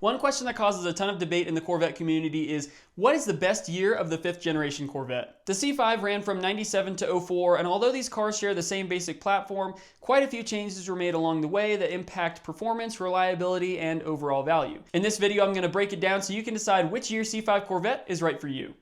One question that causes a ton of debate in the Corvette community is, what is the best year of the 5th generation Corvette? The C5 ran from 97 to 04, and although these cars share the same basic platform, quite a few changes were made along the way that impact performance, reliability, and overall value. In this video, I'm going to break it down so you can decide which year C5 Corvette is right for you.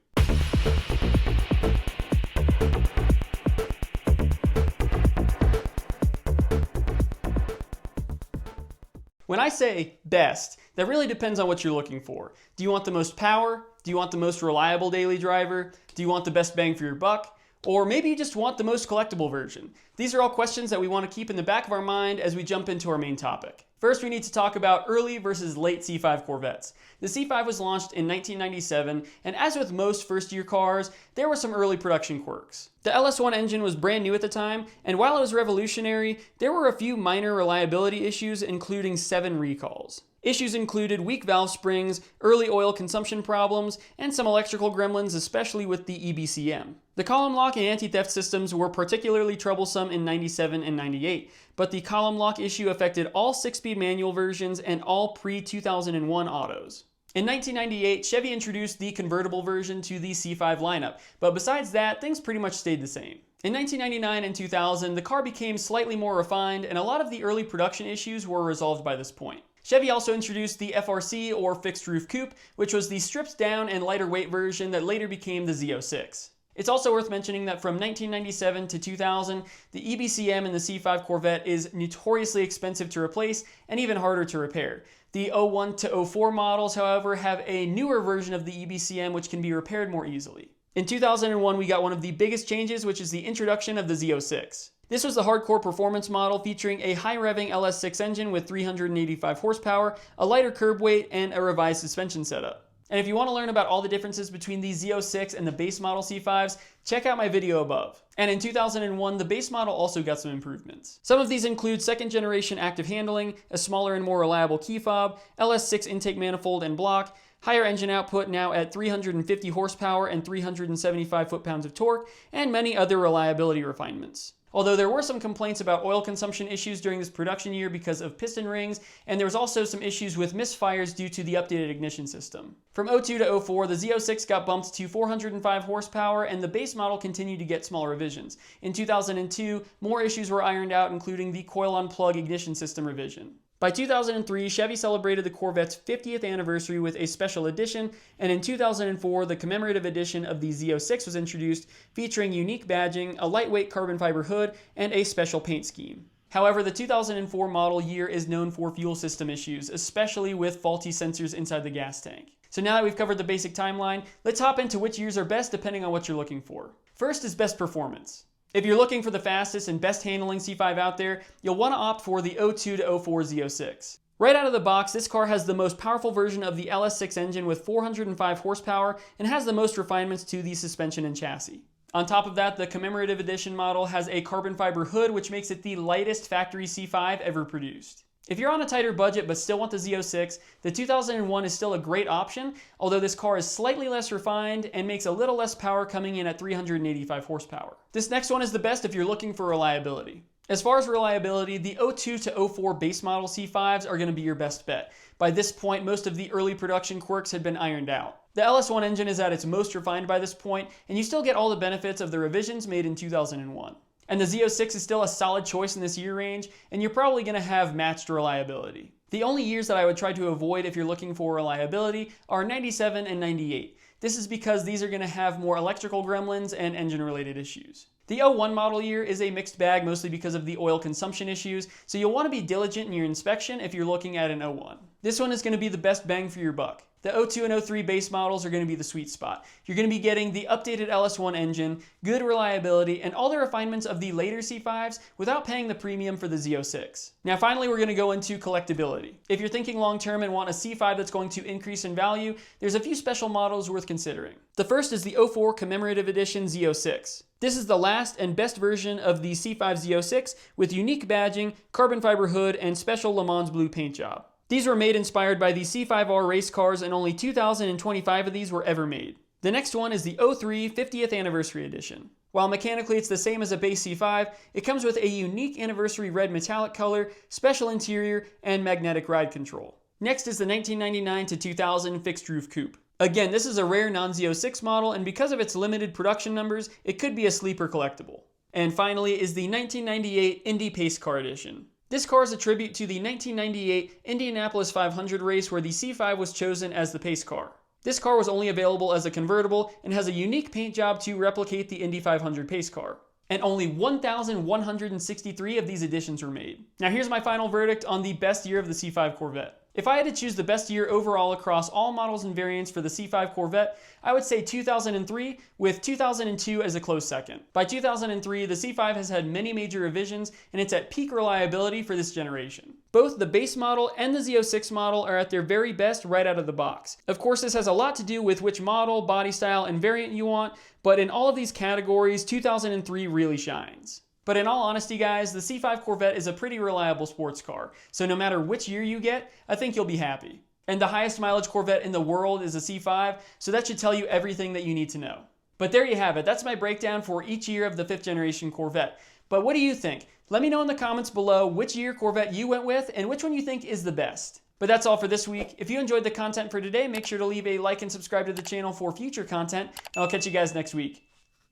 When I say best, that really depends on what you're looking for. Do you want the most power? Do you want the most reliable daily driver? Do you want the best bang for your buck? Or maybe you just want the most collectible version? These are all questions that we want to keep in the back of our mind as we jump into our main topic. First, we need to talk about early versus late C5 Corvettes. The C5 was launched in 1997, and as with most first-year cars, there were some early production quirks. The LS1 engine was brand new at the time, and while it was revolutionary, there were a few minor reliability issues, including 7 recalls. Issues included weak valve springs, early oil consumption problems, and some electrical gremlins, especially with the EBCM. The column lock and anti-theft systems were particularly troublesome in 97 and 98, but the column lock issue affected all 6-speed manual versions and all pre-2001 autos. In 1998, Chevy introduced the convertible version to the C5 lineup, but besides that, things pretty much stayed the same. In 1999 and 2000, the car became slightly more refined, and a lot of the early production issues were resolved by this point. Chevy also introduced the FRC, or Fixed Roof Coupe, which was the stripped down and lighter weight version that later became the Z06. It's also worth mentioning that from 1997 to 2000, the EBCM in the C5 Corvette is notoriously expensive to replace and even harder to repair. The 01 to 04 models, however, have a newer version of the EBCM which can be repaired more easily. In 2001, we got one of the biggest changes, which is the introduction of the Z06. This was the hardcore performance model featuring a high-revving LS6 engine with 385 horsepower, a lighter curb weight, and a revised suspension setup. And if you want to learn about all the differences between the Z06 and the base model C5s, check out my video above. And in 2001, the base model also got some improvements. Some of these include 2nd generation active handling, a smaller and more reliable key fob, LS6 intake manifold and block, higher engine output now at 350 horsepower and 375 foot-pounds of torque, and many other reliability refinements. Although there were some complaints about oil consumption issues during this production year because of piston rings, and there was also some issues with misfires due to the updated ignition system. From 02 to 04, the Z06 got bumped to 405 horsepower, and the base model continued to get small revisions. In 2002, more issues were ironed out, including the coil-on-plug ignition system revision. By 2003, Chevy celebrated the Corvette's 50th anniversary with a special edition, and in 2004, the commemorative edition of the Z06 was introduced, featuring unique badging, a lightweight carbon fiber hood, and a special paint scheme. However, the 2004 model year is known for fuel system issues, especially with faulty sensors inside the gas tank. So now that we've covered the basic timeline, let's hop into which years are best depending on what you're looking for. First is best performance. If you're looking for the fastest and best handling C5 out there, you'll want to opt for the 02 to 04 Z06. Right out of the box, this car has the most powerful version of the LS6 engine with 405 horsepower and has the most refinements to the suspension and chassis. On top of that, the commemorative edition model has a carbon fiber hood, which makes it the lightest factory C5 ever produced. If you're on a tighter budget but still want the Z06, the 2001 is still a great option, although this car is slightly less refined and makes a little less power, coming in at 385 horsepower. This next one is the best if you're looking for reliability. As far as reliability, the 02 to 04 base model C5s are going to be your best bet. By this point, most of the early production quirks had been ironed out. The LS1 engine is at its most refined by this point, and you still get all the benefits of the revisions made in 2001. And the Z06 is still a solid choice in this year range, and you're probably going to have matched reliability. The only years that I would try to avoid if you're looking for reliability are 97 and 98. This is because these are going to have more electrical gremlins and engine-related issues. The 01 model year is a mixed bag, mostly because of the oil consumption issues, so you'll want to be diligent in your inspection if you're looking at an 01. This one is going to be the best bang for your buck. The 02 and 03 base models are going to be the sweet spot. You're going to be getting the updated LS1 engine, good reliability, and all the refinements of the later C5s without paying the premium for the Z06. Now finally, we're going to go into collectability. If you're thinking long-term and want a C5 that's going to increase in value, there's a few special models worth considering. The first is the 04 commemorative edition Z06. This is the last and best version of the C5 Z06 with unique badging, carbon fiber hood, and special Le Mans blue paint job. These were made inspired by the C5R race cars, and only 2,025 of these were ever made. The next one is the 03 50th Anniversary Edition. While mechanically it's the same as a base C5, it comes with a unique anniversary red metallic color, special interior, and magnetic ride control. Next is the 1999 to 2000 fixed roof coupe. Again, this is a rare non-Z06 model, and because of its limited production numbers, it could be a sleeper collectible. And finally is the 1998 Indy Pace Car Edition. This car is a tribute to the 1998 Indianapolis 500 race where the C5 was chosen as the pace car. This car was only available as a convertible and has a unique paint job to replicate the Indy 500 pace car. And only 1,163 of these editions were made. Now here's my final verdict on the best year of the C5 Corvette. If I had to choose the best year overall across all models and variants for the C5 Corvette, I would say 2003, with 2002 as a close second. By 2003, the C5 has had many major revisions, and it's at peak reliability for this generation. Both the base model and the Z06 model are at their very best right out of the box. Of course, this has a lot to do with which model, body style, and variant you want, but in all of these categories, 2003 really shines. But in all honesty, guys, the C5 Corvette is a pretty reliable sports car, so no matter which year you get, I think you'll be happy. And the highest mileage Corvette in the world is a C5, so that should tell you everything that you need to know. But there you have it, that's my breakdown for each year of the 5th generation Corvette. But what do you think? Let me know in the comments below which year Corvette you went with and which one you think is the best. But that's all for this week. If you enjoyed the content for today, make sure to leave a like and subscribe to the channel for future content, and I'll catch you guys next week.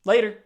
Later!